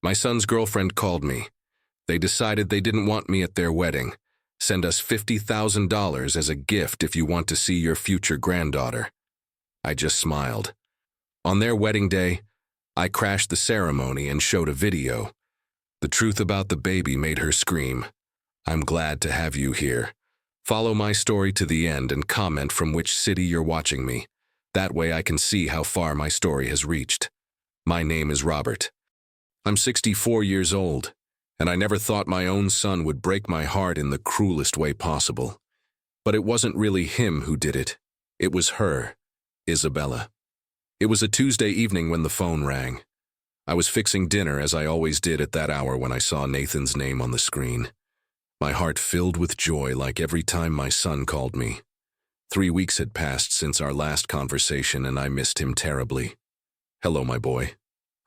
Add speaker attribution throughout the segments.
Speaker 1: My son's girlfriend called me. They decided they didn't want me at their wedding. Send us $50,000 as a gift if you want to see your future granddaughter. I just smiled. On their wedding day, I crashed the ceremony and showed a video. The truth about the baby made her scream. I'm glad to have you here. Follow my story to the end and comment from which city you're watching me. That way I can see how far my story has reached. My name is Robert. I'm 64 years old, and I never thought my own son would break my heart in the cruelest way possible. But it wasn't really him who did it. It was her, Isabella. It was a Tuesday evening when the phone rang. I was fixing dinner as I always did at that hour when I saw Nathan's name on the screen. My heart filled with joy like every time my son called me. 3 weeks had passed since our last conversation and I missed him terribly. "Hello, my boy,"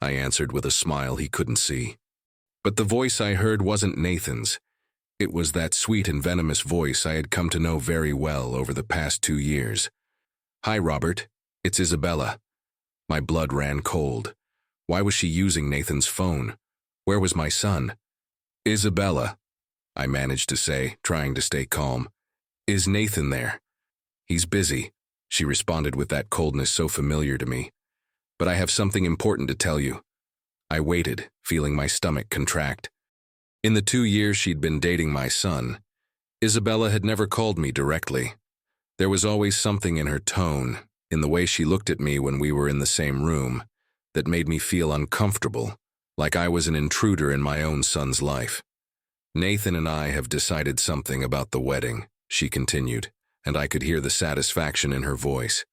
Speaker 1: I answered with a smile he couldn't see. But the voice I heard wasn't Nathan's. It was that sweet and venomous voice I had come to know very well over the past 2 years. "Hi, Robert. It's Isabella." My blood ran cold. Why was she using Nathan's phone? Where was my son? "Isabella," I managed to say, trying to stay calm. "Is Nathan there?" "He's busy," she responded with that coldness so familiar to me. "But I have something important to tell you." I waited, feeling my stomach contract. In the 2 years she'd been dating my son, Isabella had never called me directly. There was always something in her tone, in the way she looked at me when we were in the same room, that made me feel uncomfortable, like I was an intruder in my own son's life. "Nathan and I have decided something about the wedding," she continued, and I could hear the satisfaction in her voice.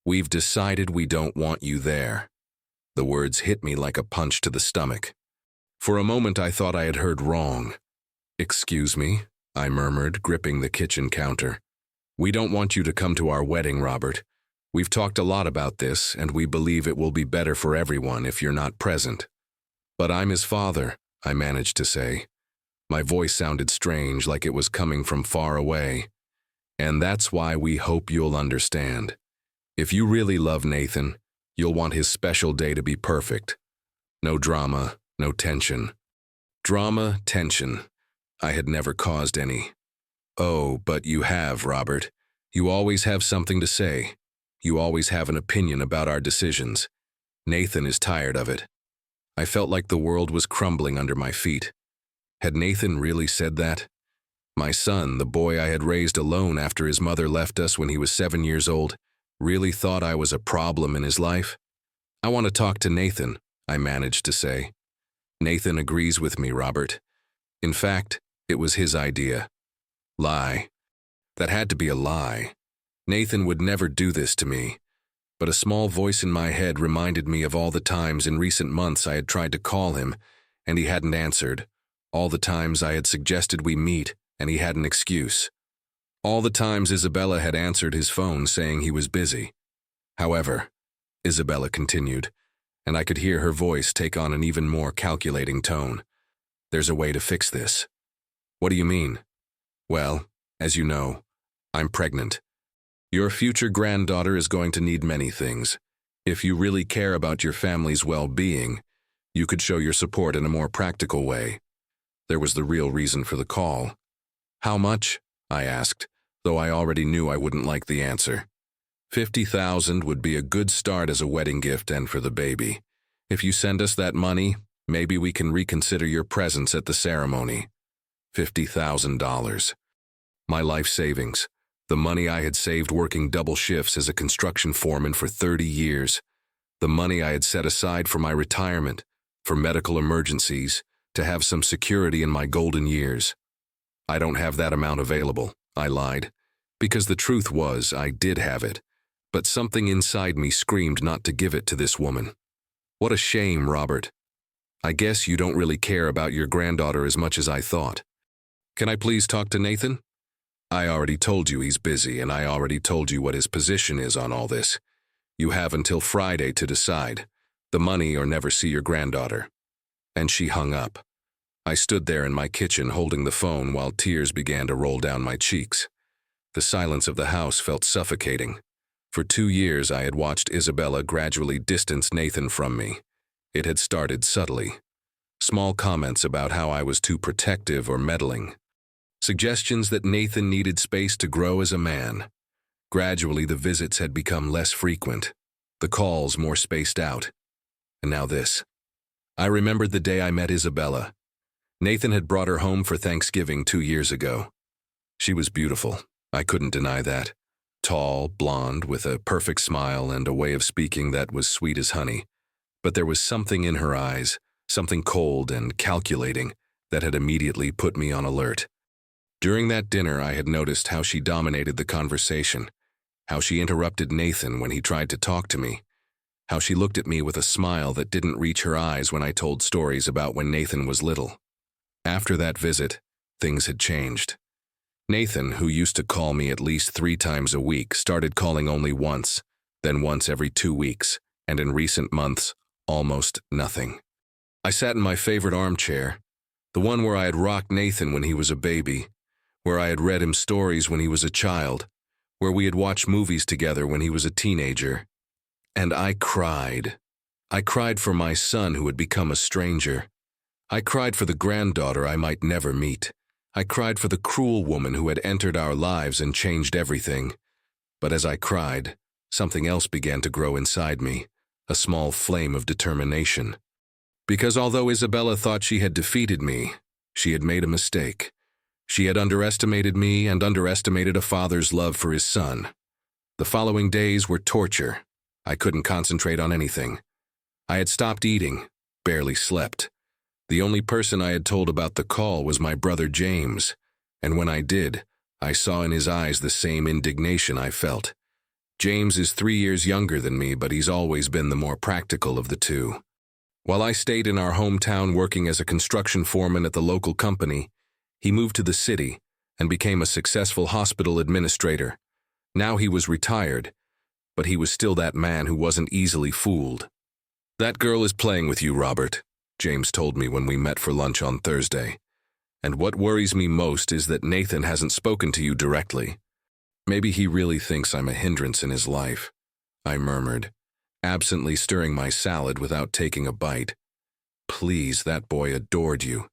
Speaker 1: "We've decided we don't want you there." The words hit me like a punch to the stomach. For a moment I thought I had heard wrong. "Excuse me," I murmured, gripping the kitchen counter. "We don't want you to come to our wedding, Robert. We've talked a lot about this, and we believe it will be better for everyone if you're not present." "But I'm his father," I managed to say. My voice sounded strange, like it was coming from far away. "And that's why we hope you'll understand. If you really love Nathan, you'll want his special day to be perfect. No drama, no tension." Drama, tension. I had never caused any. "Oh, but you have, Robert. You always have something to say. You always have an opinion about our decisions. Nathan is tired of it." I felt like the world was crumbling under my feet. Had Nathan really said that? My son, the boy I had raised alone after his mother left us when he was 7 years old, really thought I was a problem in his life? "I want to talk to Nathan," I managed to say. "Nathan agrees with me, Robert. In fact, it was his idea." Lie. That had to be a lie. Nathan would never do this to me. But a small voice in my head reminded me of all the times in recent months I had tried to call him, and he hadn't answered. All the times I had suggested we meet, and he had an excuse. All the times Isabella had answered his phone saying he was busy. "However," Isabella continued, and I could hear her voice take on an even more calculating tone, "there's a way to fix this." "What do you mean?" "Well, as you know, I'm pregnant. Your future granddaughter is going to need many things. If you really care about your family's well-being, you could show your support in a more practical way." There was the real reason for the call. "How much?" I asked, though I already knew I wouldn't like the answer. $50,000 would be a good start as a wedding gift and for the baby. If you send us that money, maybe we can reconsider your presence at the ceremony. $50,000. My life savings. The money I had saved working double shifts as a construction foreman for 30 years. The money I had set aside for my retirement, for medical emergencies, to have some security in my golden years. "I don't have that amount available," I lied, because the truth was I did have it, but something inside me screamed not to give it to this woman. "What a shame, Robert. I guess you don't really care about your granddaughter as much as I thought. Can I please talk to Nathan?" "I already told you he's busy, and I already told you what his position is on all this. You have until Friday to decide. The money or never see your granddaughter." And she hung up. I stood there in my kitchen holding the phone while tears began to roll down my cheeks. The silence of the house felt suffocating. For 2 years I had watched Isabella gradually distance Nathan from me. It had started subtly. Small comments about how I was too protective or meddling. Suggestions that Nathan needed space to grow as a man. Gradually, the visits had become less frequent, the calls more spaced out. And now this. I remembered the day I met Isabella. Nathan had brought her home for Thanksgiving 2 years ago. She was beautiful, I couldn't deny that. Tall, blonde, with a perfect smile and a way of speaking that was sweet as honey. But there was something in her eyes, something cold and calculating, that had immediately put me on alert. During that dinner, I had noticed how she dominated the conversation, how she interrupted Nathan when he tried to talk to me, how she looked at me with a smile that didn't reach her eyes when I told stories about when Nathan was little. After that visit, things had changed. Nathan, who used to call me at least 3 times a week, started calling only once, then once every 2 weeks, and in recent months, almost nothing. I sat in my favorite armchair, the one where I had rocked Nathan when he was a baby, where I had read him stories when he was a child, where we had watched movies together when he was a teenager. And I cried. I cried for my son who had become a stranger. I cried for the granddaughter I might never meet. I cried for the cruel woman who had entered our lives and changed everything. But as I cried, something else began to grow inside me, a small flame of determination. Because although Isabella thought she had defeated me, she had made a mistake. She had underestimated me and underestimated a father's love for his son. The following days were torture. I couldn't concentrate on anything. I had stopped eating, barely slept. The only person I had told about the call was my brother James, and when I did, I saw in his eyes the same indignation I felt. James is 3 years younger than me, but he's always been the more practical of the two. While I stayed in our hometown working as a construction foreman at the local company, he moved to the city and became a successful hospital administrator. Now he was retired, but he was still that man who wasn't easily fooled. "That girl is playing with you, Robert," James told me when we met for lunch on Thursday. "And what worries me most is that Nathan hasn't spoken to you directly. Maybe he really thinks I'm a hindrance in his life," I murmured, absently stirring my salad without taking a bite. "Please, that boy adored you.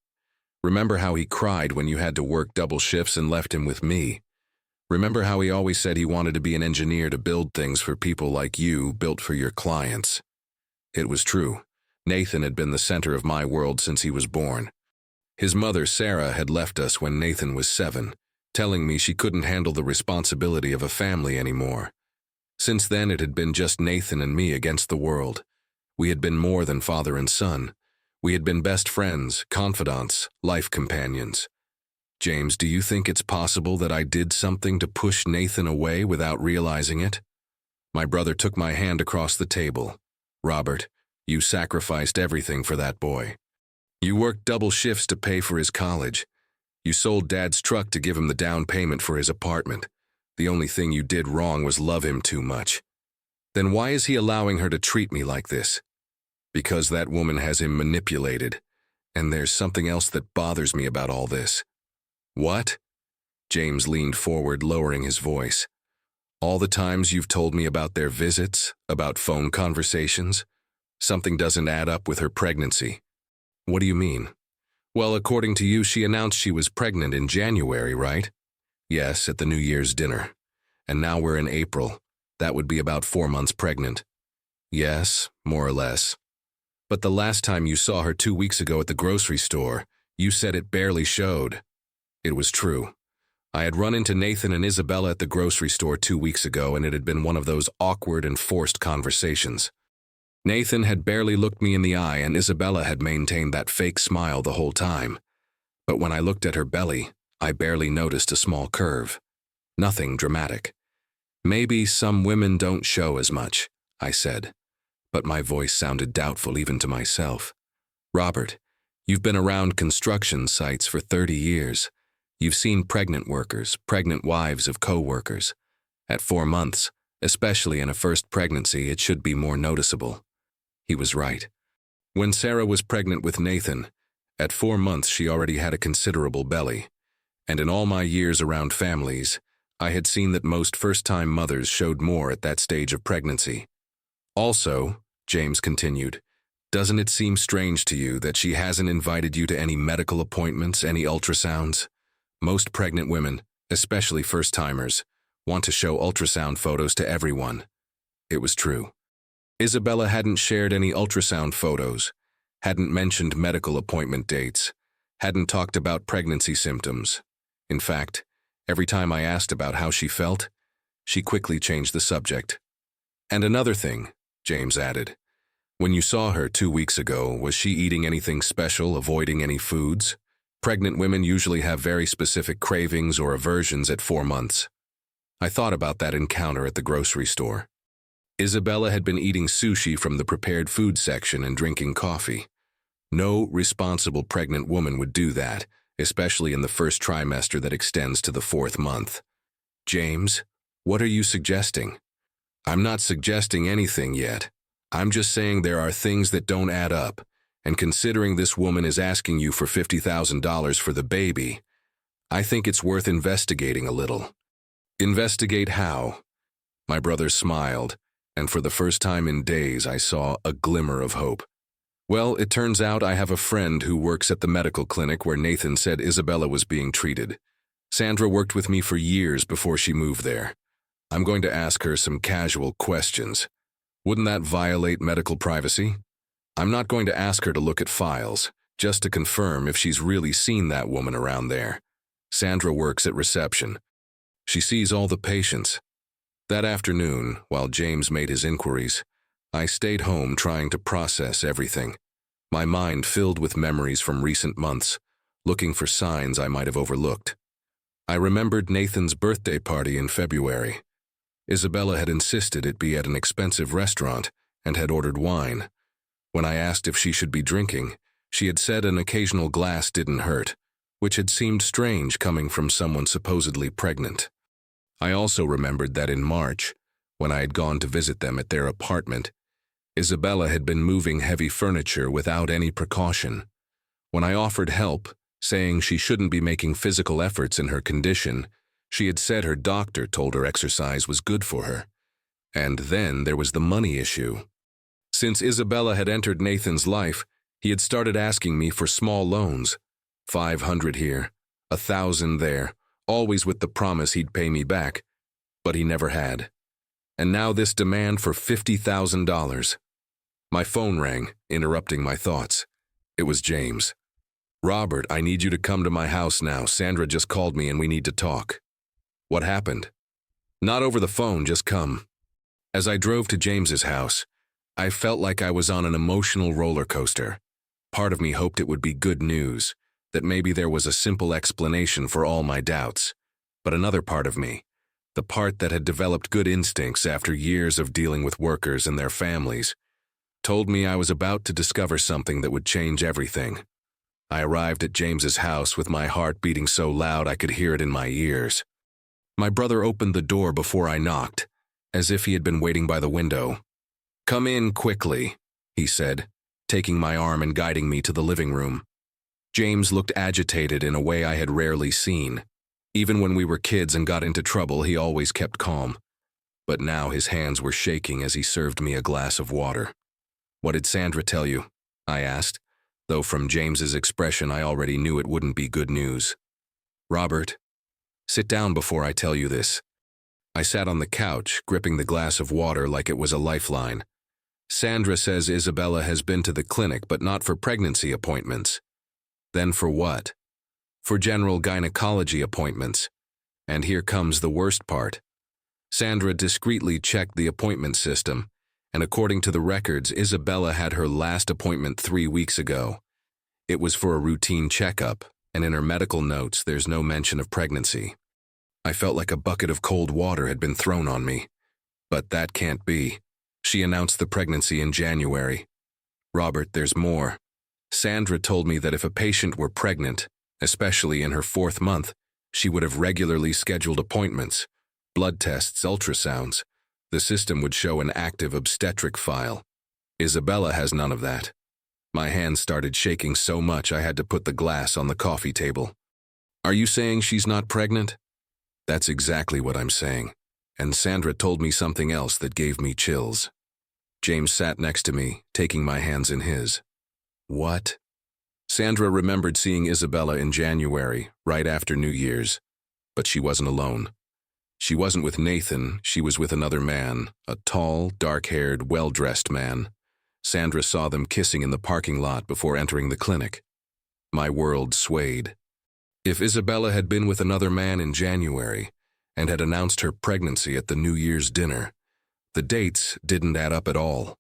Speaker 1: Remember how he cried when you had to work double shifts and left him with me? Remember how he always said he wanted to be an engineer to build things for people like you, built for your clients?" It was true. Nathan had been the center of my world since he was born. His mother, Sarah, had left us when Nathan was 7, telling me she couldn't handle the responsibility of a family anymore. Since then, it had been just Nathan and me against the world. We had been more than father and son. We had been best friends, confidants, life companions. "James, do you think it's possible that I did something to push Nathan away without realizing it?" My brother took my hand across the table. "Robert, you sacrificed everything for that boy. You worked double shifts to pay for his college. You sold Dad's truck to give him the down payment for his apartment. The only thing you did wrong was love him too much. Then why is he allowing her to treat me like this? Because that woman has him manipulated. And there's something else that bothers me about all this." "What?" James leaned forward, lowering his voice. "All the times you've told me about their visits, about phone conversations. Something doesn't add up with her pregnancy." "What do you mean?" "Well, according to you, she announced she was pregnant in January, right?" "Yes, at the New Year's dinner. And now we're in April. That would be about 4 months pregnant." "Yes, more or less. But the last time you saw her 2 weeks ago at the grocery store, you said it barely showed." It was true. I had run into Nathan and Isabella at the grocery store 2 weeks ago, and it had been one of those awkward and forced conversations. Nathan had barely looked me in the eye, and Isabella had maintained that fake smile the whole time. But when I looked at her belly, I barely noticed a small curve. Nothing dramatic. "Maybe some women don't show as much," I said. But my voice sounded doubtful even to myself. "Robert, you've been around construction sites for 30 years. You've seen pregnant workers, pregnant wives of co-workers. At 4 months, especially in a first pregnancy, it should be more noticeable." He was right. When Sarah was pregnant with Nathan, at 4 months she already had a considerable belly. And in all my years around families, I had seen that most first-time mothers showed more at that stage of pregnancy. "Also," James continued, Doesn't it seem strange to you that she hasn't invited you to any medical appointments, any ultrasounds? Most pregnant women, especially first-timers, want to show ultrasound photos to everyone. It was true. Isabella hadn't shared any ultrasound photos, hadn't mentioned medical appointment dates, hadn't talked about pregnancy symptoms. In fact, every time I asked about how she felt, she quickly changed the subject. And another thing, James added. When you saw her 2 weeks ago, was she eating anything special, avoiding any foods? Pregnant women usually have very specific cravings or aversions at 4 months. I thought about that encounter at the grocery store. Isabella had been eating sushi from the prepared food section and drinking coffee. No responsible pregnant woman would do that, especially in the first trimester that extends to the 4th month. James, what are you suggesting? I'm not suggesting anything yet. I'm just saying there are things that don't add up, and considering this woman is asking you for $50,000 for the baby, I think it's worth investigating a little. Investigate how? My brother smiled, and for the first time in days I saw a glimmer of hope. Well, it turns out I have a friend who works at the medical clinic where Nathan said Isabella was being treated. Sandra worked with me for years before she moved there. I'm going to ask her some casual questions. Wouldn't that violate medical privacy? I'm not going to ask her to look at files, just to confirm if she's really seen that woman around there. Sandra works at reception. She sees all the patients. That afternoon, while James made his inquiries, I stayed home trying to process everything. My mind filled with memories from recent months, looking for signs I might have overlooked. I remembered Nathan's birthday party in February. Isabella had insisted it be at an expensive restaurant and had ordered wine. When I asked if she should be drinking, she had said an occasional glass didn't hurt, which had seemed strange coming from someone supposedly pregnant. I also remembered that in March, when I had gone to visit them at their apartment, Isabella had been moving heavy furniture without any precaution. When I offered help, saying she shouldn't be making physical efforts in her condition, she had said her doctor told her exercise was good for her. And then there was the money issue. Since Isabella had entered Nathan's life, he had started asking me for small loans, $500 here, $1,000 there, always with the promise he'd pay me back, but he never had. And now this demand for $50,000. My phone rang, interrupting my thoughts. It was James. Robert, I need you to come to my house now. Sandra just called me and we need to talk. What happened? Not over the phone, just come. As I drove to James's house, I felt like I was on an emotional roller coaster. Part of me hoped it would be good news, that maybe there was a simple explanation for all my doubts. But another part of me, the part that had developed good instincts after years of dealing with workers and their families, told me I was about to discover something that would change everything. I arrived at James's house with my heart beating so loud I could hear it in my ears. My brother opened the door before I knocked, as if he had been waiting by the window. "Come in quickly," he said, taking my arm and guiding me to the living room. James looked agitated in a way I had rarely seen. Even when we were kids and got into trouble, he always kept calm. But now his hands were shaking as he served me a glass of water. "What did Sandra tell you?" I asked, though from James's expression I already knew it wouldn't be good news. "Robert, sit down before I tell you this." I sat on the couch, gripping the glass of water like it was a lifeline. "Sandra says Isabella has been to the clinic, but not for pregnancy appointments." "Then for what?" "For general gynecology appointments. And here comes the worst part. Sandra discreetly checked the appointment system, and according to the records, Isabella had her last appointment 3 weeks ago. It was for a routine checkup, and in her medical notes there's no mention of pregnancy. I felt like a bucket of cold water had been thrown on me. But that can't be. She announced the pregnancy in January. Robert, there's more. Sandra told me that if a patient were pregnant, especially in her 4th month, she would have regularly scheduled appointments, blood tests, ultrasounds. The system would show an active obstetric file. Isabella has none of that. My hands started shaking so much I had to put the glass on the coffee table. "Are you saying she's not pregnant?" "That's exactly what I'm saying. And Sandra told me something else that gave me chills." James sat next to me, taking my hands in his. What? Sandra remembered seeing Isabella in January, right after New Year's. But she wasn't alone. She wasn't with Nathan, she was with another man, a tall, dark-haired, well-dressed man. Sandra saw them kissing in the parking lot before entering the clinic. My world swayed. If Isabella had been with another man in January and had announced her pregnancy at the New Year's dinner, the dates didn't add up at all.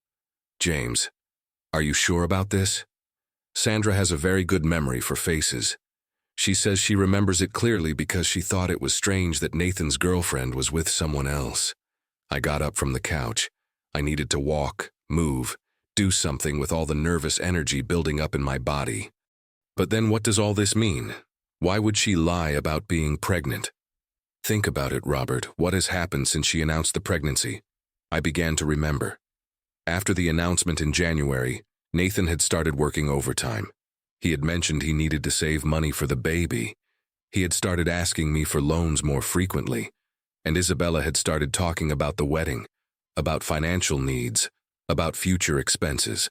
Speaker 1: James, are you sure about this? Sandra has a very good memory for faces. She says she remembers it clearly because she thought it was strange that Nathan's girlfriend was with someone else. I got up from the couch. I needed to walk, move, do something with all the nervous energy building up in my body. But then what does all this mean? Why would she lie about being pregnant? Think about it, Robert. What has happened since she announced the pregnancy? I began to remember. After the announcement in January, Nathan had started working overtime. He had mentioned he needed to save money for the baby. He had started asking me for loans more frequently. And Isabella had started talking about the wedding, about financial needs, about future expenses.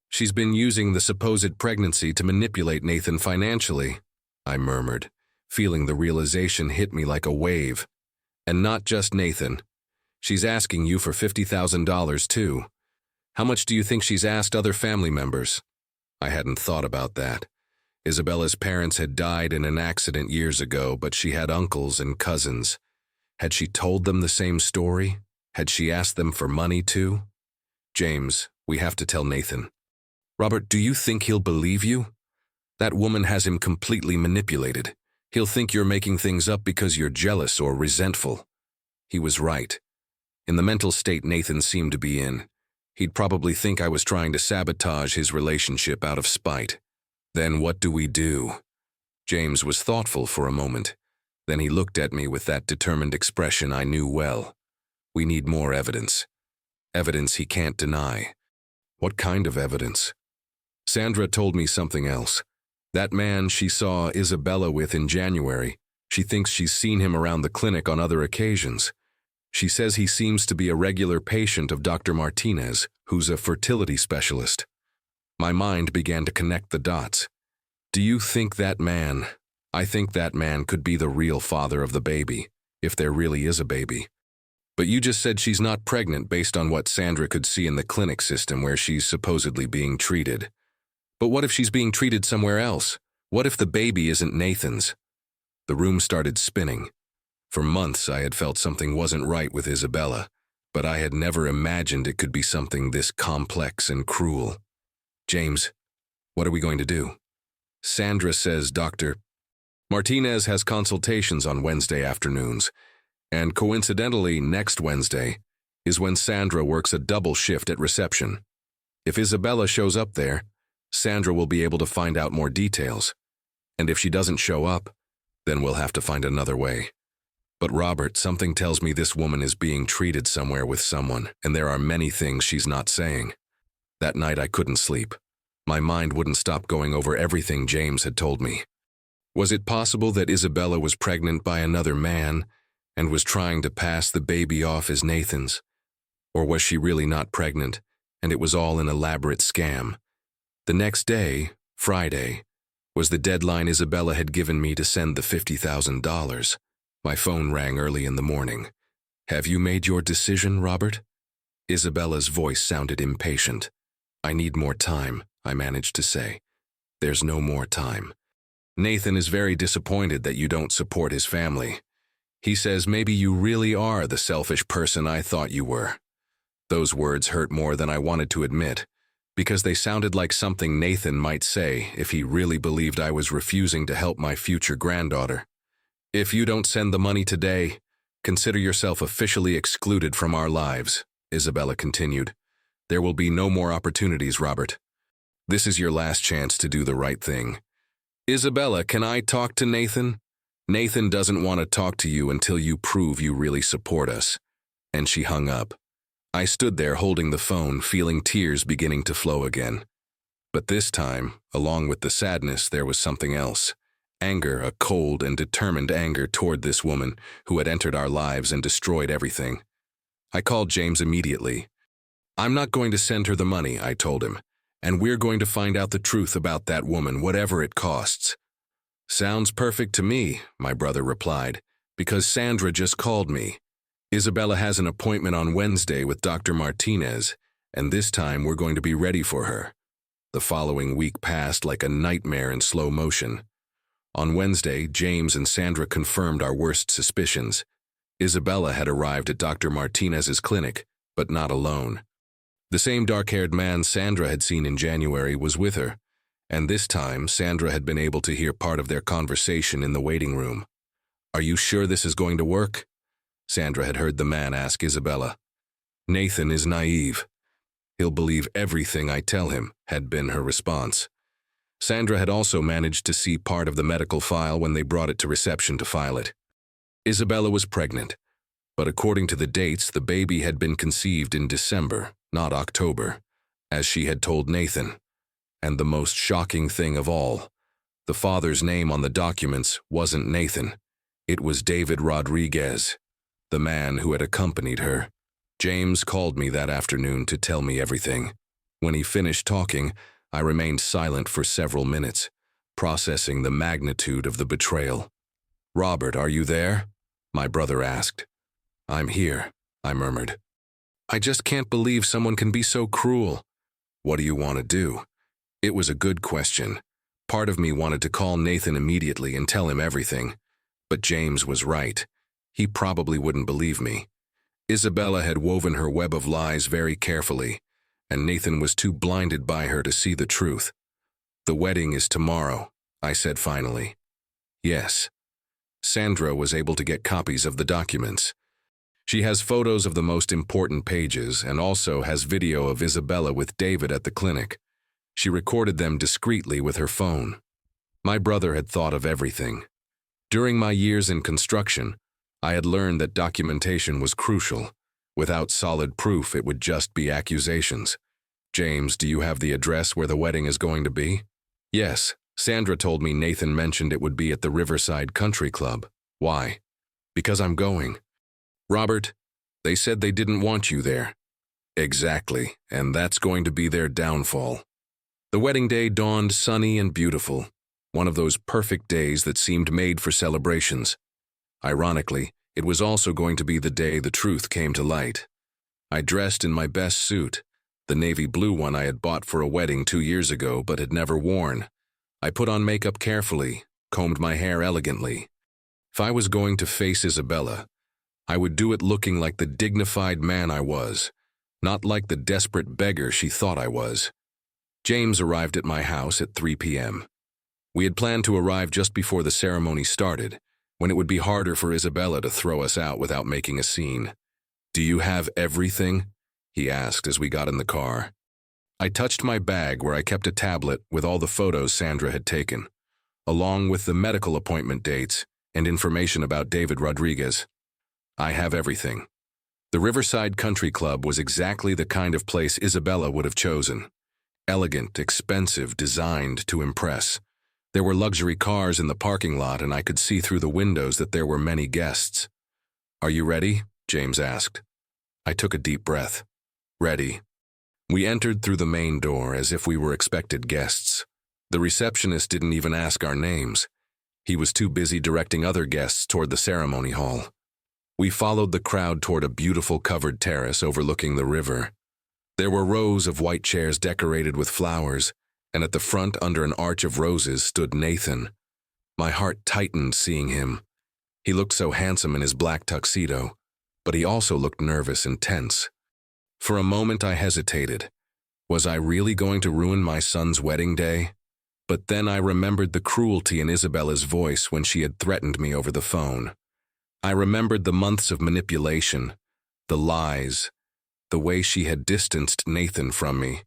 Speaker 1: She's been using the supposed pregnancy to manipulate Nathan financially, I murmured, feeling the realization hit me like a wave. And not just Nathan. She's asking you for $50,000 too. How much do you think she's asked other family members? I hadn't thought about that. Isabella's parents had died in an accident years ago, but she had uncles and cousins. Had she told them the same story? Had she asked them for money too? James, we have to tell Nathan. Robert, do you think he'll believe you? That woman has him completely manipulated. He'll think you're making things up because you're jealous or resentful. He was right. In the mental state Nathan seemed to be in, he'd probably think I was trying to sabotage his relationship out of spite. Then what do we do? James was thoughtful for a moment. Then he looked at me with that determined expression I knew well. We need more evidence. Evidence he can't deny. What kind of evidence? Sandra told me something else. That man she saw Isabella with in January, she thinks she's seen him around the clinic on other occasions. She says he seems to be a regular patient of Dr. Martinez, who's a fertility specialist. My mind began to connect the dots. Do you think that man? I think that man could be the real father of the baby, if there really is a baby. But you just said she's not pregnant based on what Sandra could see in the clinic system where she's supposedly being treated. But what if she's being treated somewhere else? What if the baby isn't Nathan's? The room started spinning. For months I had felt something wasn't right with Isabella, but I had never imagined it could be something this complex and cruel. James, what are we going to do? Sandra says Dr. Martinez has consultations on Wednesday afternoons, and coincidentally next Wednesday is when Sandra works a double shift at reception. If Isabella shows up there, Sandra will be able to find out more details. And if she doesn't show up, then we'll have to find another way. But Robert, something tells me this woman is being treated somewhere with someone, and there are many things she's not saying. That night I couldn't sleep. My mind wouldn't stop going over everything James had told me. Was it possible that Isabella was pregnant by another man and was trying to pass the baby off as Nathan's? Or was she really not pregnant, and it was all an elaborate scam? The next day, Friday, was the deadline Isabella had given me to send the $50,000. My phone rang early in the morning. Have you made your decision, Robert? Isabella's voice sounded impatient. I need more time, I managed to say. There's no more time. Nathan is very disappointed that you don't support his family. He says maybe you really are the selfish person I thought you were. Those words hurt more than I wanted to admit, because they sounded like something Nathan might say if he really believed I was refusing to help my future granddaughter. If you don't send the money today, consider yourself officially excluded from our lives, Isabella continued. There will be no more opportunities, Robert. This is your last chance to do the right thing. Isabella, can I talk to Nathan? Nathan doesn't want to talk to you until you prove you really support us. And she hung up. I stood there holding the phone, feeling tears beginning to flow again. But this time, along with the sadness, there was something else. Anger, a cold and determined anger toward this woman who had entered our lives and destroyed everything. I called James immediately. I'm not going to send her the money, I told him, and we're going to find out the truth about that woman, whatever it costs. Sounds perfect to me, my brother replied, because Sandra just called me. Isabella has an appointment on Wednesday with Dr. Martinez, and this time we're going to be ready for her. The following week passed like a nightmare in slow motion. On Wednesday, James and Sandra confirmed our worst suspicions. Isabella had arrived at Dr. Martinez's clinic, but not alone. The same dark-haired man Sandra had seen in January was with her, and this time Sandra had been able to hear part of their conversation in the waiting room. "Are you sure this is going to work?" Sandra had heard the man ask Isabella. "Nathan is naive. He'll believe everything I tell him," had been her response. Sandra had also managed to see part of the medical file when they brought it to reception to file it. Isabella was pregnant, but according to the dates, the baby had been conceived in December, not October, as she had told Nathan. And the most shocking thing of all, the father's name on the documents wasn't Nathan. It was David Rodriguez, the man who had accompanied her. James called me that afternoon to tell me everything. When he finished talking, I remained silent for several minutes, processing the magnitude of the betrayal. "Robert, are you there?" my brother asked. "I'm here," I murmured. "I just can't believe someone can be so cruel." "What do you want to do?" It was a good question. Part of me wanted to call Nathan immediately and tell him everything, but James was right. He probably wouldn't believe me. Isabella had woven her web of lies very carefully, and Nathan was too blinded by her to see the truth. "The wedding is tomorrow," I said finally. "Yes." Sandra was able to get copies of the documents. She has photos of the most important pages and also has video of Isabella with David at the clinic. She recorded them discreetly with her phone. My brother had thought of everything. During my years in construction, I had learned that documentation was crucial. Without solid proof, it would just be accusations. "James, do you have the address where the wedding is going to be?" "Yes." Sandra told me Nathan mentioned it would be at the Riverside Country Club. "Why?" "Because I'm going." "Robert, they said they didn't want you there." "Exactly, and that's going to be their downfall." The wedding day dawned sunny and beautiful, one of those perfect days that seemed made for celebrations. Ironically, it was also going to be the day the truth came to light. I dressed in my best suit, the navy blue one I had bought for a wedding 2 years ago but had never worn. I put on makeup carefully, combed my hair elegantly. If I was going to face Isabella, I would do it looking like the dignified man I was, not like the desperate beggar she thought I was. James arrived at my house at 3 p.m. We had planned to arrive just before the ceremony started, when it would be harder for Isabella to throw us out without making a scene. "Do you have everything?" he asked as we got in the car. I touched my bag where I kept a tablet with all the photos Sandra had taken, along with the medical appointment dates and information about David Rodriguez. "I have everything." The Riverside Country Club was exactly the kind of place Isabella would have chosen. Elegant, expensive, designed to impress. There were luxury cars in the parking lot, and I could see through the windows that there were many guests. "Are you ready?" James asked. I took a deep breath. "Ready." We entered through the main door as if we were expected guests. The receptionist didn't even ask our names. He was too busy directing other guests toward the ceremony hall. We followed the crowd toward a beautiful covered terrace overlooking the river. There were rows of white chairs decorated with flowers, and at the front, under an arch of roses, stood Nathan. My heart tightened seeing him. He looked so handsome in his black tuxedo, but he also looked nervous and tense. For a moment I hesitated. Was I really going to ruin my son's wedding day? But then I remembered the cruelty in Isabella's voice when she had threatened me over the phone. I remembered the months of manipulation, the lies, the way she had distanced Nathan from me,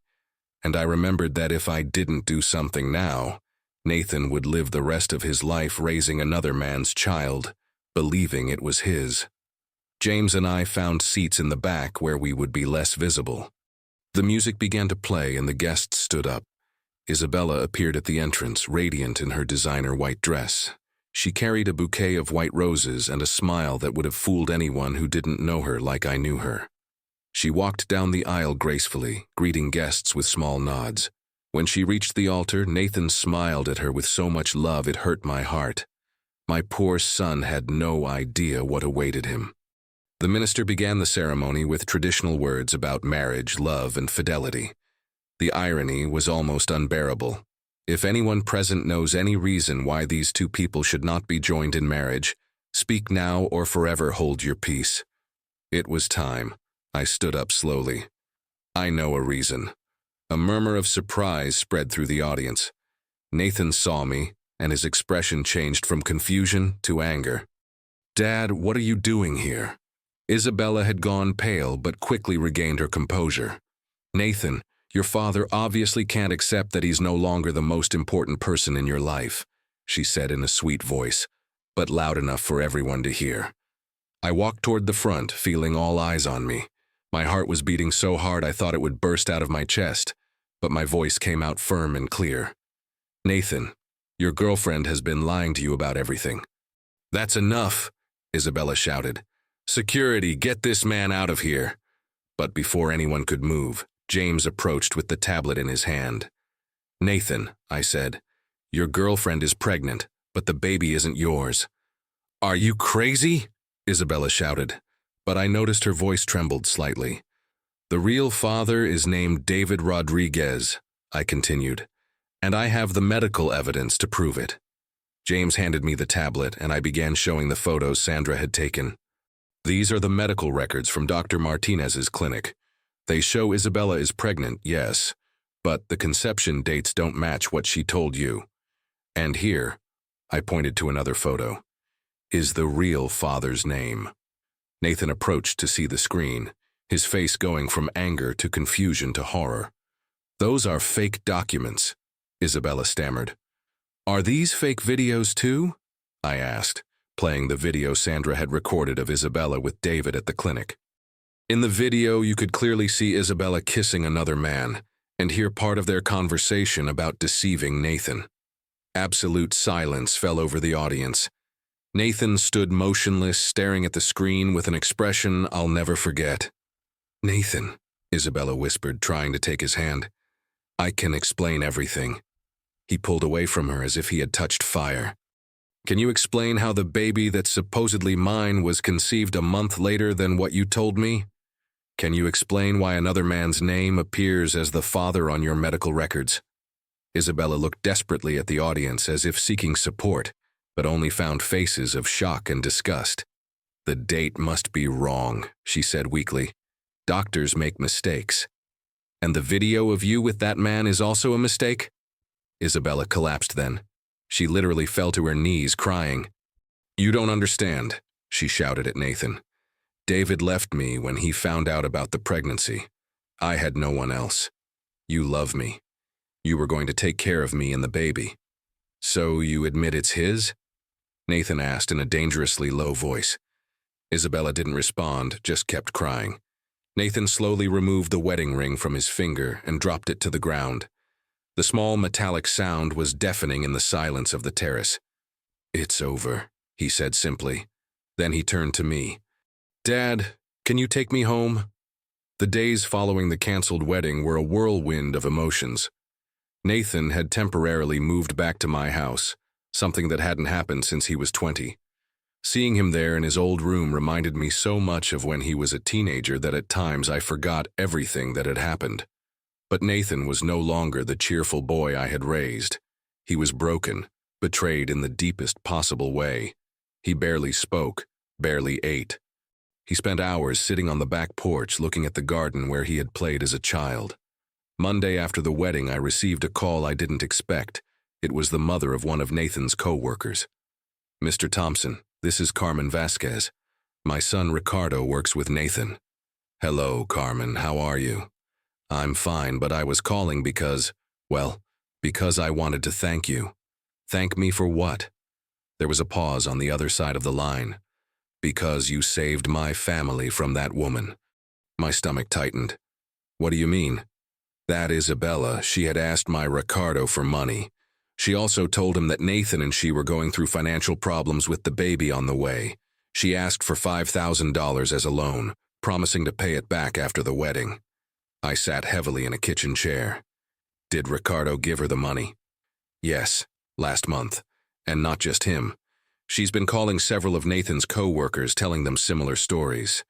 Speaker 1: and I remembered that if I didn't do something now, Nathan would live the rest of his life raising another man's child, believing it was his. James and I found seats in the back where we would be less visible. The music began to play and the guests stood up. Isabella appeared at the entrance, radiant in her designer white dress. She carried a bouquet of white roses and a smile that would have fooled anyone who didn't know her like I knew her. She walked down the aisle gracefully, greeting guests with small nods. When she reached the altar, Nathan smiled at her with so much love it hurt my heart. My poor son had no idea what awaited him. The minister began the ceremony with traditional words about marriage, love, and fidelity. The irony was almost unbearable. If anyone present knows any reason why these two people should not be joined in marriage, speak now or forever hold your peace. It was time. I stood up slowly. I know a reason. A murmur of surprise spread through the audience. Nathan saw me, and his expression changed from confusion to anger. "Dad, what are you doing here?" Isabella had gone pale but quickly regained her composure. "Nathan, your father obviously can't accept that he's no longer the most important person in your life," she said in a sweet voice, but loud enough for everyone to hear. I walked toward the front, feeling all eyes on me. My heart was beating so hard I thought it would burst out of my chest, but my voice came out firm and clear. "Nathan, your girlfriend has been lying to you about everything." "That's enough," Isabella shouted. "Security, get this man out of here." But before anyone could move, James approached with the tablet in his hand. "Nathan," I said, "your girlfriend is pregnant, but the baby isn't yours." "Are you crazy?" Isabella shouted, but I noticed her voice trembled slightly. "The real father is named David Rodriguez," I continued, "and I have the medical evidence to prove it." James handed me the tablet, and I began showing the photos Sandra had taken. "These are the medical records from Dr. Martinez's clinic. They show Isabella is pregnant, yes, but the conception dates don't match what she told you. And here," I pointed to another photo, "is the real father's name." Nathan approached to see the screen, his face going from anger to confusion to horror. "Those are fake documents," Isabella stammered. "Are these fake videos too?" I asked, playing the video Sandra had recorded of Isabella with David at the clinic. In the video, you could clearly see Isabella kissing another man and hear part of their conversation about deceiving Nathan. Absolute silence fell over the audience. Nathan stood motionless, staring at the screen with an expression I'll never forget. "Nathan," Isabella whispered, trying to take his hand, "I can explain everything." He pulled away from her as if he had touched fire. "Can you explain how the baby that's supposedly mine was conceived a month later than what you told me? Can you explain why another man's name appears as the father on your medical records?" Isabella looked desperately at the audience as if seeking support, but only found faces of shock and disgust. "The date must be wrong," she said weakly. "Doctors make mistakes." "And the video of you with that man is also a mistake?" Isabella collapsed then. She literally fell to her knees, crying. "You don't understand," she shouted at Nathan. "David left me when he found out about the pregnancy. I had no one else. You love me. You were going to take care of me and the baby. So you admit it's his?" Nathan asked in a dangerously low voice. Isabella didn't respond, just kept crying. Nathan slowly removed the wedding ring from his finger and dropped it to the ground. The small metallic sound was deafening in the silence of the terrace. "It's over," he said simply. Then he turned to me. "Dad, can you take me home?" The days following the canceled wedding were a whirlwind of emotions. Nathan had temporarily moved back to my house, something that hadn't happened since he was 20. Seeing him there in his old room reminded me so much of when he was a teenager that at times I forgot everything that had happened. But Nathan was no longer the cheerful boy I had raised. He was broken, betrayed in the deepest possible way. He barely spoke, barely ate. He spent hours sitting on the back porch looking at the garden where he had played as a child. Monday after the wedding, I received a call I didn't expect. It was the mother of one of Nathan's co-workers. "Mr. Thompson, this is Carmen Vasquez. My son Ricardo works with Nathan." "Hello, Carmen, how are you?" "I'm fine, but I was calling because I wanted to thank you." "Thank me for what?" There was a pause on the other side of the line. "Because you saved my family from that woman." My stomach tightened. "What do you mean?" "That Isabella, she had asked my Ricardo for money. She also told him that Nathan and she were going through financial problems with the baby on the way. She asked for $5,000 as a loan, promising to pay it back after the wedding. I sat heavily in a kitchen chair. Did Ricardo give her the money? Yes, last month. And not just him. She's been calling several of Nathan's co-workers, telling them similar stories.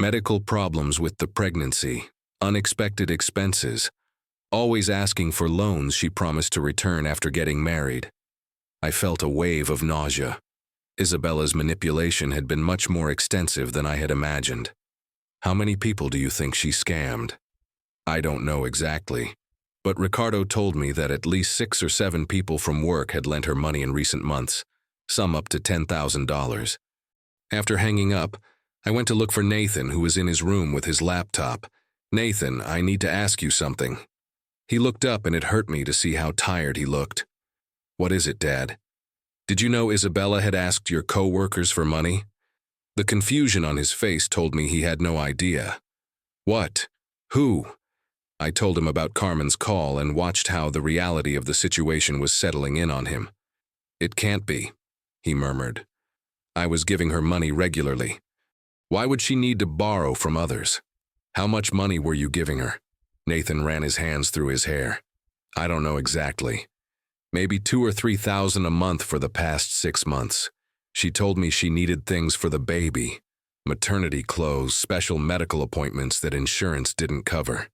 Speaker 1: Medical problems with the pregnancy, unexpected expenses, always asking for loans she promised to return after getting married. I felt a wave of nausea. Isabella's manipulation had been much more extensive than I had imagined. How many people do you think she scammed? I don't know exactly, but Ricardo told me that at least 6 or 7 people from work had lent her money in recent months, some up to $10,000. After hanging up, I went to look for Nathan, who was in his room with his laptop. "Nathan, I need to ask you something." He looked up and it hurt me to see how tired he looked. "What is it, Dad?" "Did you know Isabella had asked your co-workers for money?" The confusion on his face told me he had no idea. "What? Who?" I told him about Carmen's call and watched how the reality of the situation was settling in on him. "It can't be," he murmured. "I was giving her money regularly. Why would she need to borrow from others? How much money were you giving her?" Nathan ran his hands through his hair. "I don't know exactly. Maybe 2,000 or 3,000 a month for the past 6 months. She told me she needed things for the baby. Maternity clothes, special medical appointments that insurance didn't cover."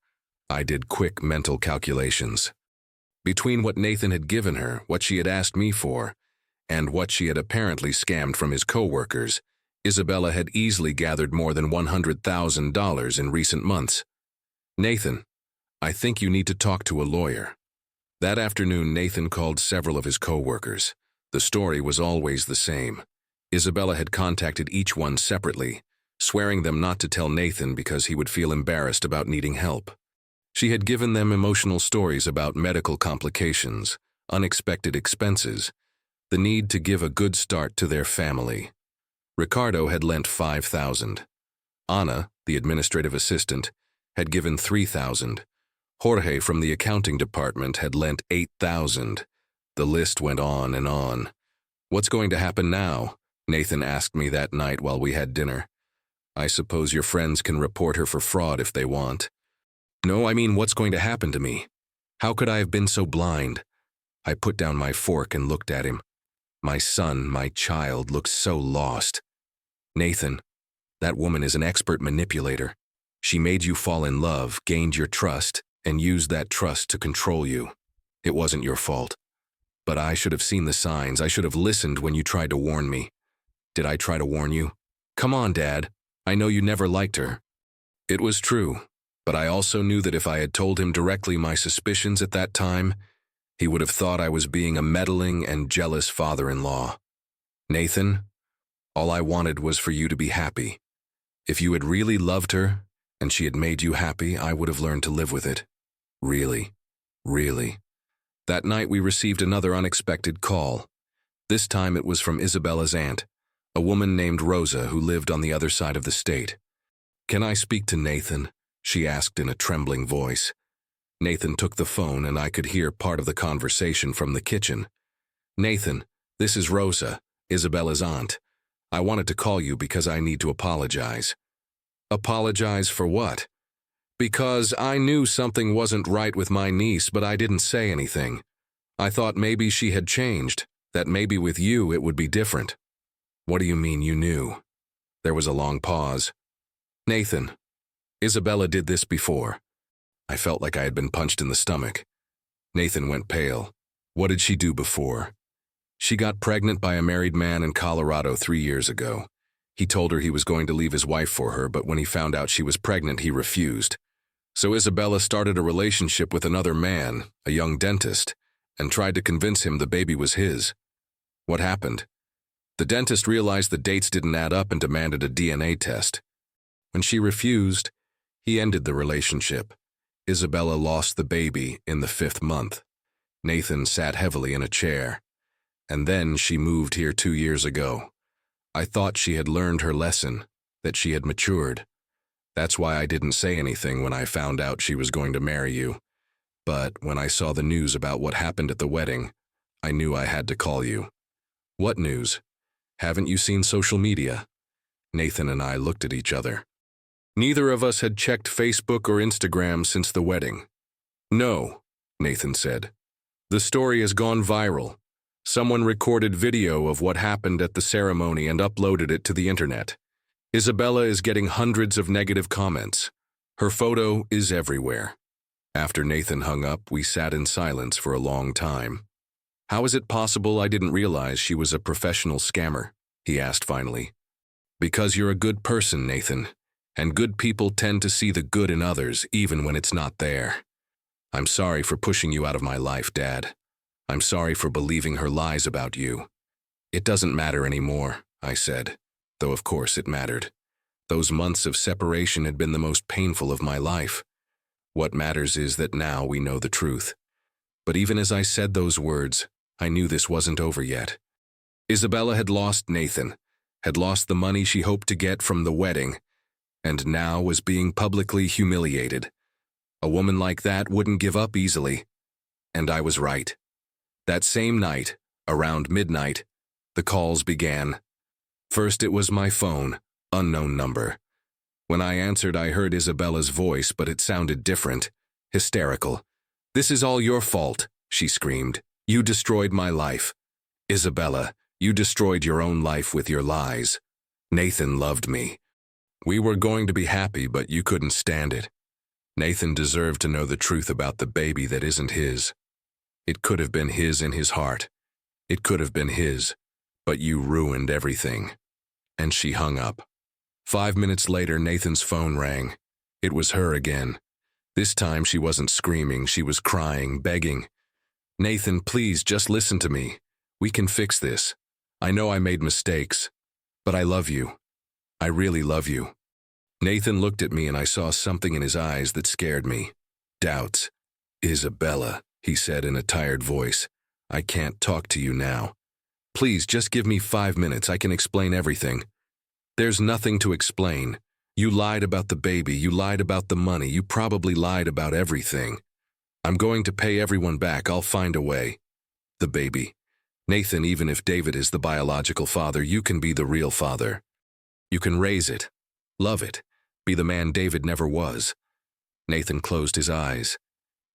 Speaker 1: I did quick mental calculations. Between what Nathan had given her, what she had asked me for, and what she had apparently scammed from his co-workers, Isabella had easily gathered more than $100,000 in recent months. "Nathan, I think you need to talk to a lawyer." That afternoon, Nathan called several of his co-workers. The story was always the same. Isabella had contacted each one separately, swearing them not to tell Nathan because he would feel embarrassed about needing help. She had given them emotional stories about medical complications, unexpected expenses, the need to give a good start to their family. Ricardo had lent $5,000. Ana, the administrative assistant, had given $3,000. Jorge from the accounting department had lent $8,000. The list went on and on. "What's going to happen now?" Nathan asked me that night while we had dinner. "I suppose your friends can report her for fraud if they want." "No, I mean, what's going to happen to me? How could I have been so blind?" I put down my fork and looked at him. My son, my child, looked so lost. "Nathan, that woman is an expert manipulator. She made you fall in love, gained your trust, and used that trust to control you. It wasn't your fault. But I should have seen the signs. I should have listened when you tried to warn me." "Did I try to warn you?" "Come on, Dad. I know you never liked her." It was true, but I also knew that if I had told him directly my suspicions at that time, he would have thought I was being a meddling and jealous father-in-law. "Nathan, all I wanted was for you to be happy. If you had really loved her, and she had made you happy, I would have learned to live with it. Really, really." That night we received another unexpected call. This time it was from Isabella's aunt, a woman named Rosa who lived on the other side of the state. "Can I speak to Nathan?" she asked in a trembling voice. Nathan took the phone and I could hear part of the conversation from the kitchen. "Nathan, this is Rosa, Isabella's aunt. I wanted to call you because I need to apologize." "Apologize for what?" "Because I knew something wasn't right with my niece, but I didn't say anything. I thought maybe she had changed, that maybe with you it would be different." "What do you mean you knew?" There was a long pause. "Nathan, Isabella did this before." I felt like I had been punched in the stomach. Nathan went pale. "What did she do before?" "She got pregnant by a married man in Colorado 3 years ago. He told her he was going to leave his wife for her, but when he found out she was pregnant, he refused. So Isabella started a relationship with another man, a young dentist, and tried to convince him the baby was his. What happened? The dentist realized the dates didn't add up and demanded a DNA test. When she refused, he ended the relationship. Isabella lost the baby in the 5th month. Nathan sat heavily in a chair. And then she moved here 2 years ago. I thought she had learned her lesson, that she had matured. That's why I didn't say anything when I found out she was going to marry you. But when I saw the news about what happened at the wedding, I knew I had to call you." "What news? Haven't you seen social media?" Nathan and I looked at each other. Neither of us had checked Facebook or Instagram since the wedding. No, Nathan said. The story has gone viral. Someone recorded video of what happened at the ceremony and uploaded it to the internet. Isabella is getting hundreds of negative comments. Her photo is everywhere. After Nathan hung up, we sat in silence for a long time. How is it possible I didn't realize she was a professional scammer? He asked finally. Because you're a good person, Nathan, and good people tend to see the good in others even when it's not there. I'm sorry for pushing you out of my life, Dad. I'm sorry for believing her lies about you. It doesn't matter anymore, I said, though of course it mattered. Those months of separation had been the most painful of my life. What matters is that now we know the truth. But even as I said those words, I knew this wasn't over yet. Isabella had lost Nathan, had lost the money she hoped to get from the wedding, and now was being publicly humiliated. A woman like that wouldn't give up easily. And I was right. That same night, around midnight, the calls began. First it was my phone, unknown number. When I answered, I heard Isabella's voice, but it sounded different, hysterical. "This is all your fault," she screamed. "You destroyed my life. Isabella, you destroyed your own life with your lies. Nathan loved me. We were going to be happy, but you couldn't stand it. Nathan deserved to know the truth about the baby that isn't his. It could have been his in his heart. It could have been his, but you ruined everything." And she hung up. 5 minutes later, Nathan's phone rang. It was her again. This time she wasn't screaming, she was crying, begging. "Nathan, please, just listen to me. We can fix this. I know I made mistakes, but I love you. I really love you." Nathan looked at me and I saw something in his eyes that scared me. Doubts. "Isabella," he said in a tired voice, "I can't talk to you now. Please, just give me 5 minutes, I can explain everything." "There's nothing to explain. You lied about the baby, you lied about the money, you probably lied about everything. I'm going to pay everyone back, I'll find a way." "The baby. Nathan, even if David is the biological father, you can be the real father. You can raise it, love it, be the man David never was." Nathan closed his eyes.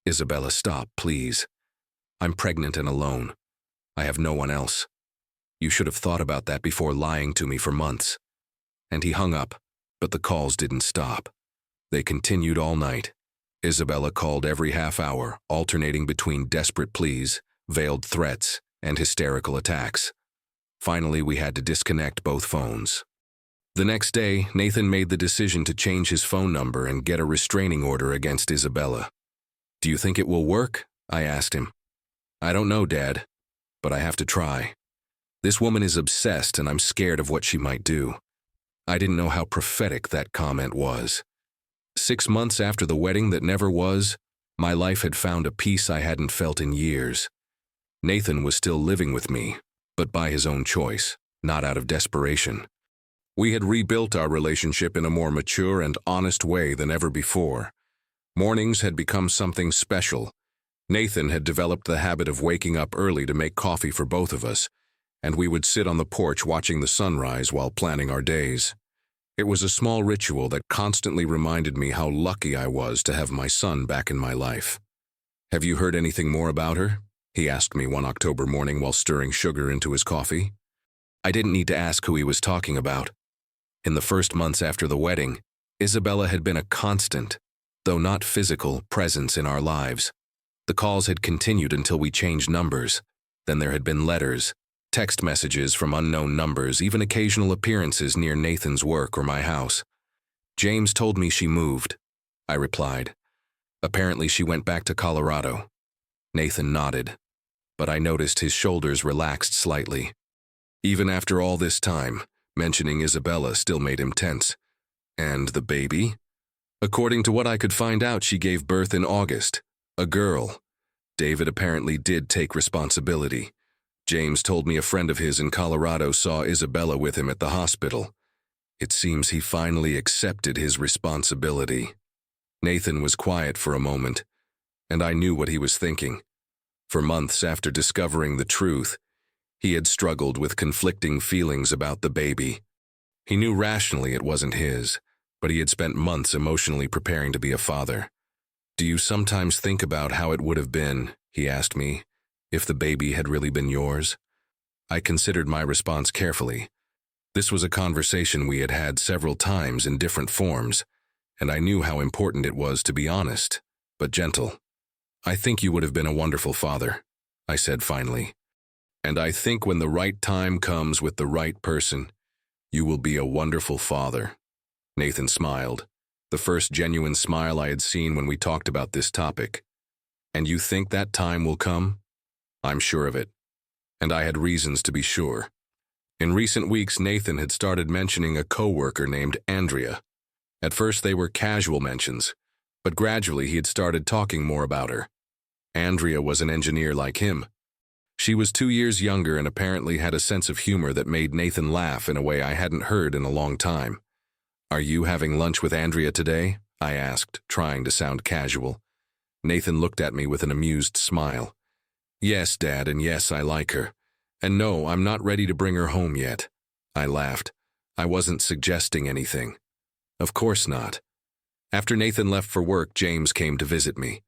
Speaker 1: "Isabella, stop, please. I'm pregnant and alone. I have no one else. You should have thought about that before lying to me for months." And he hung up, but the calls didn't stop. They continued all night. Isabella called every half hour, alternating between desperate pleas, veiled threats, and hysterical attacks. Finally, we had to disconnect both phones. The next day, Nathan made the decision to change his phone number and get a restraining order against Isabella. "Do you think it will work?" I asked him. "I don't know, Dad, but I have to try. This woman is obsessed and I'm scared of what she might do." I didn't know how prophetic that comment was. 6 months after the wedding that never was, my life had found a peace I hadn't felt in years. Nathan was still living with me, but by his own choice, not out of desperation. We had rebuilt our relationship in a more mature and honest way than ever before. Mornings had become something special. Nathan had developed the habit of waking up early to make coffee for both of us, and we would sit on the porch watching the sunrise while planning our days. It was a small ritual that constantly reminded me how lucky I was to have my son back in my life. "Have you heard anything more about her?" he asked me one October morning while stirring sugar into his coffee. I didn't need to ask who he was talking about. In the first months after the wedding, Isabella had been a constant, though not physical, presence in our lives. The calls had continued until we changed numbers. Then there had been letters, text messages from unknown numbers, even occasional appearances near Nathan's work or my house. "James told me she moved," I replied. "Apparently she went back to Colorado." Nathan nodded, but I noticed his shoulders relaxed slightly. Even after all this time, mentioning Isabella still made him tense. "And the baby?" "According to what I could find out, she gave birth in August. A girl. David apparently did take responsibility. James told me a friend of his in Colorado saw Isabella with him at the hospital. It seems he finally accepted his responsibility." Nathan was quiet for a moment, and I knew what he was thinking. For months after discovering the truth, he had struggled with conflicting feelings about the baby. He knew rationally it wasn't his, but he had spent months emotionally preparing to be a father. "Do you sometimes think about how it would have been," he asked me, "if the baby had really been yours?" I considered my response carefully. This was a conversation we had had several times in different forms, and I knew how important it was to be honest, but gentle. "I think you would have been a wonderful father," I said finally. "And I think when the right time comes with the right person, you will be a wonderful father." Nathan smiled, the first genuine smile I had seen when we talked about this topic. "And you think that time will come?" "I'm sure of it." And I had reasons to be sure. In recent weeks, Nathan had started mentioning a coworker named Andrea. At first they were casual mentions, but gradually he had started talking more about her. Andrea was an engineer like him. She was 2 years younger and apparently had a sense of humor that made Nathan laugh in a way I hadn't heard in a long time. "Are you having lunch with Andrea today?" I asked, trying to sound casual. Nathan looked at me with an amused smile. "Yes, Dad, and yes, I like her. And no, I'm not ready to bring her home yet." I laughed. I wasn't suggesting anything. Of course not. After Nathan left for work, James came to visit me.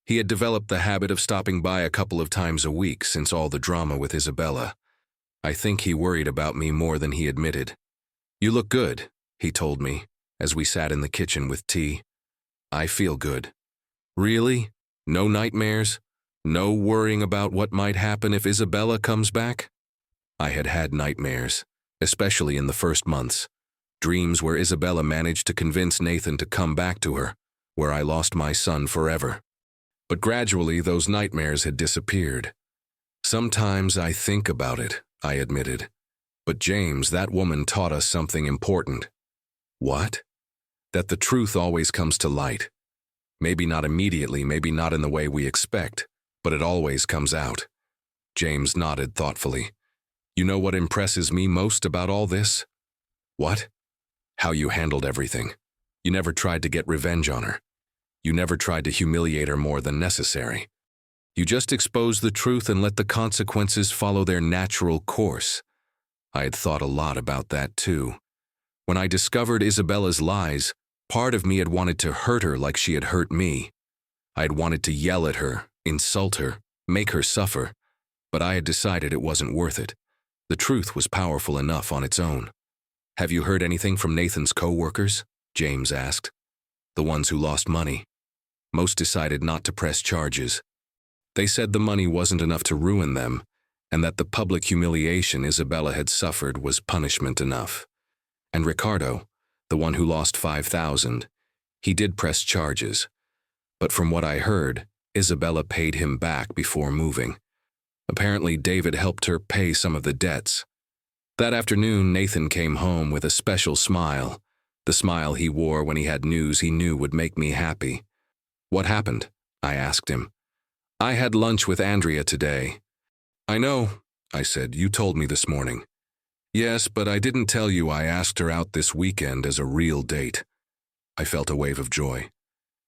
Speaker 1: He had developed the habit of stopping by a couple of times a week since all the drama with Isabella. I think he worried about me more than he admitted. "You look good," he told me, as we sat in the kitchen with tea. "I feel good." "Really? No nightmares? No worrying about what might happen if Isabella comes back?" I had had nightmares, especially in the first months. Dreams where Isabella managed to convince Nathan to come back to her, where I lost my son forever. But gradually those nightmares had disappeared. "Sometimes I think about it," I admitted. "But James, that woman taught us something important." "What?" "That the truth always comes to light. Maybe not immediately, maybe not in the way we expect, but it always comes out." James nodded thoughtfully. "You know what impresses me most about all this?" "What?" "How you handled everything. You never tried to get revenge on her. You never tried to humiliate her more than necessary. You just exposed the truth and let the consequences follow their natural course." I had thought a lot about that too. When I discovered Isabella's lies, part of me had wanted to hurt her like she had hurt me. I had wanted to yell at her, insult her, make her suffer, but I had decided it wasn't worth it. The truth was powerful enough on its own. "Have you heard anything from Nathan's co-workers?" James asked. "The ones who lost money." Most decided not to press charges. They said the money wasn't enough to ruin them, and that the public humiliation Isabella had suffered was punishment enough. And Ricardo, the one who lost $5,000, he did press charges. But from what I heard, Isabella paid him back before moving. Apparently, David helped her pay some of the debts. That afternoon, Nathan came home with a special smile, the smile he wore when he had news he knew would make me happy. "What happened?" I asked him. "I had lunch with Andrea today." "I know," I said. "You told me this morning." "Yes, but I didn't tell you I asked her out this weekend as a real date." I felt a wave of joy.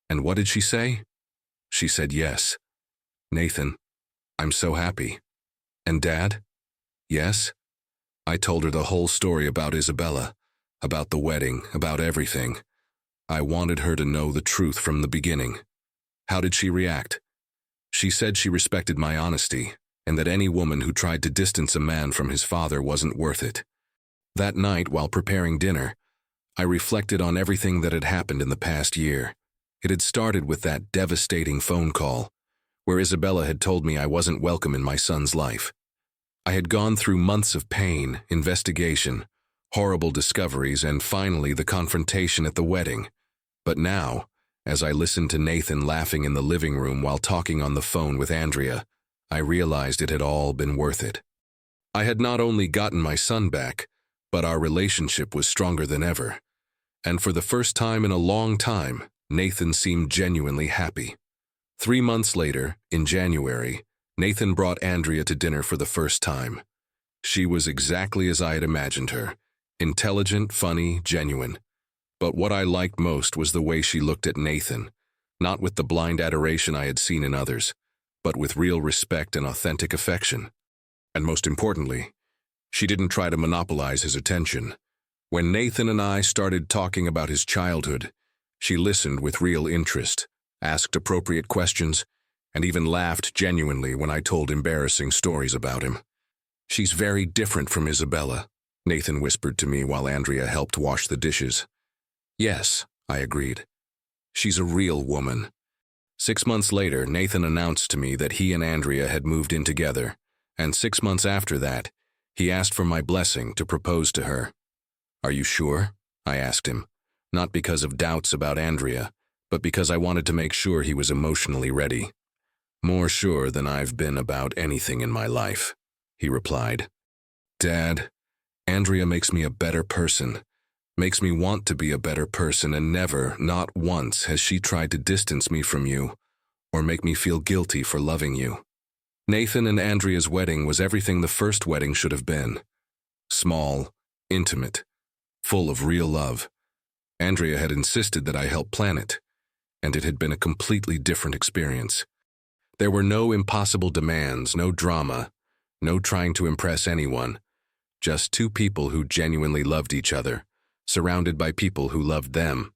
Speaker 1: "And what did she say?" "She said yes." "Nathan, I'm so happy." "And Dad?" "Yes." I told her the whole story about Isabella, about the wedding, about everything. I wanted her to know the truth from the beginning. How did she react? She said she respected my honesty, and that any woman who tried to distance a man from his father wasn't worth it. That night, while preparing dinner, I reflected on everything that had happened in the past year. It had started with that devastating phone call, where Isabella had told me I wasn't welcome in my son's life. I had gone through months of pain, investigation, horrible discoveries, and finally the confrontation at the wedding. But now, as I listened to Nathan laughing in the living room while talking on the phone with Andrea, I realized it had all been worth it. I had not only gotten my son back, but our relationship was stronger than ever. And for the first time in a long time, Nathan seemed genuinely happy. 3 months later, in January, Nathan brought Andrea to dinner for the first time. She was exactly as I had imagined her, intelligent, funny, genuine. But what I liked most was the way she looked at Nathan, not with the blind adoration I had seen in others, but with real respect and authentic affection. And most importantly, she didn't try to monopolize his attention. When Nathan and I started talking about his childhood, she listened with real interest, asked appropriate questions, and even laughed genuinely when I told embarrassing stories about him. "She's very different from Isabella," Nathan whispered to me while Andrea helped wash the dishes. "Yes," I agreed. "She's a real woman." 6 months later, Nathan announced to me that he and Andrea had moved in together, and 6 months after that, he asked for my blessing to propose to her. "Are you sure?" I asked him, not because of doubts about Andrea, but because I wanted to make sure he was emotionally ready. "More sure than I've been about anything in my life," he replied. "Dad, Andrea makes me a better person, makes me want to be a better person, and never, not once, has she tried to distance me from you or make me feel guilty for loving you." Nathan and Andrea's wedding was everything the first wedding should have been. Small, intimate, full of real love. Andrea had insisted that I help plan it, and it had been a completely different experience. There were no impossible demands, no drama, no trying to impress anyone, just two people who genuinely loved each other, surrounded by people who loved them.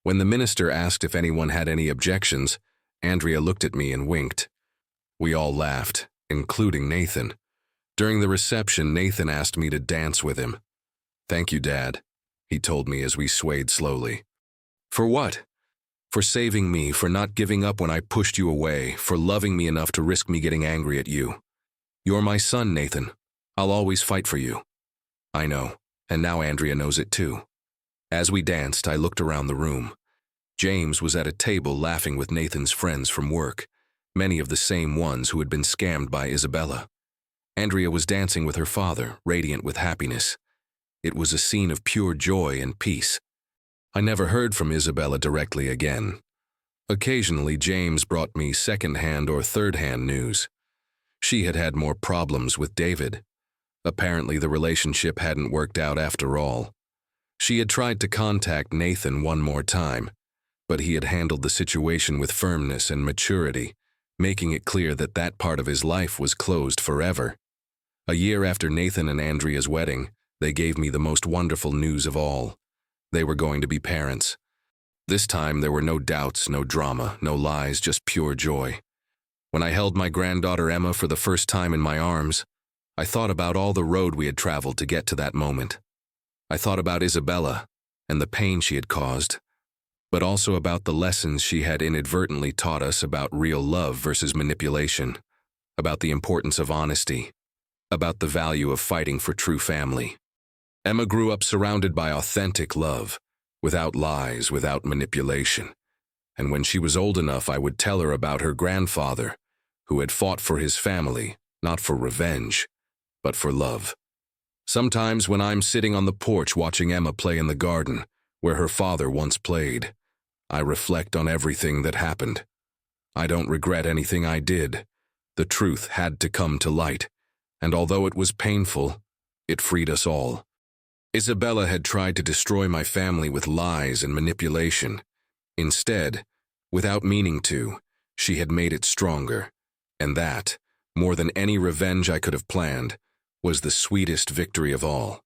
Speaker 1: When the minister asked if anyone had any objections, Andrea looked at me and winked. We all laughed, including Nathan. During the reception, Nathan asked me to dance with him. "Thank you, Dad," he told me as we swayed slowly. "For what?" "For saving me, for not giving up when I pushed you away, for loving me enough to risk me getting angry at you. You're my son, Nathan. I'll always fight for you." "I know, and now Andrea knows it too." As we danced, I looked around the room. James was at a table laughing with Nathan's friends from work, many of the same ones who had been scammed by Isabella. Andrea was dancing with her father, radiant with happiness. It was a scene of pure joy and peace. I never heard from Isabella directly again. Occasionally, James brought me second-hand or third-hand news. She had had more problems with David. Apparently, the relationship hadn't worked out after all. She had tried to contact Nathan one more time, but he had handled the situation with firmness and maturity, making it clear that that part of his life was closed forever. A year after Nathan and Andrea's wedding, they gave me the most wonderful news of all. They were going to be parents. This time there were no doubts, no drama, no lies, just pure joy. When I held my granddaughter Emma for the first time in my arms, I thought about all the road we had traveled to get to that moment. I thought about Isabella and the pain she had caused, but also about the lessons she had inadvertently taught us about real love versus manipulation, about the importance of honesty, about the value of fighting for true family. Emma grew up surrounded by authentic love, without lies, without manipulation. And when she was old enough, I would tell her about her grandfather, who had fought for his family, not for revenge, but for love. Sometimes when I'm sitting on the porch watching Emma play in the garden, where her father once played, I reflect on everything that happened. I don't regret anything I did. The truth had to come to light, and although it was painful, it freed us all. Isabella had tried to destroy my family with lies and manipulation. Instead, without meaning to, she had made it stronger, and that, more than any revenge I could have planned, was the sweetest victory of all.